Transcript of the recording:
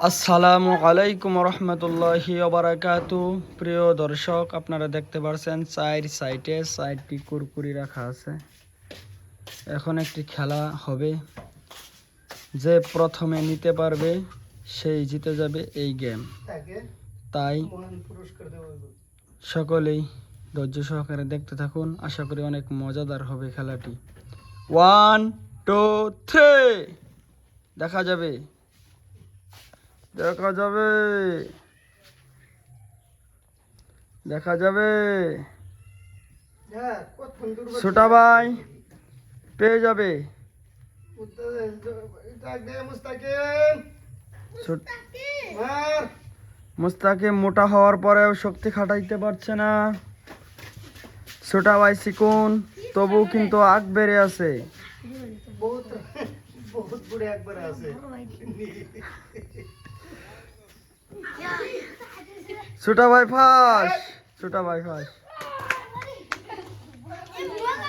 আসসালামু আলাইকুম রহমতুল্লাহি ওবারাকাতু। প্রিয় দর্শক, আপনারা দেখতে পাচ্ছেন সাইডটি কুরকুরি রাখা আছে। এখন একটি খেলা হবে, যে প্রথমে নিতে পারবে সেই জিতে যাবে এই গেম। তাই সকলেই ধৈর্য সহকারে দেখতে থাকুন, আশা করি অনেক মজাদার হবে খেলাটি। 1 2 3 দেখা যাবে দেখা যাবে দেখা যাবে ছোটা ভাই পেয়ে যাবে। মুস্তাকিম মোটা হওয়ার পরেও শক্তি খাটাইতে পারছে না। ছোটা ভাই চিকুন, তবু কিন্তু আগ বেড়ে আছে। ছোটা ভাই ফাঁস।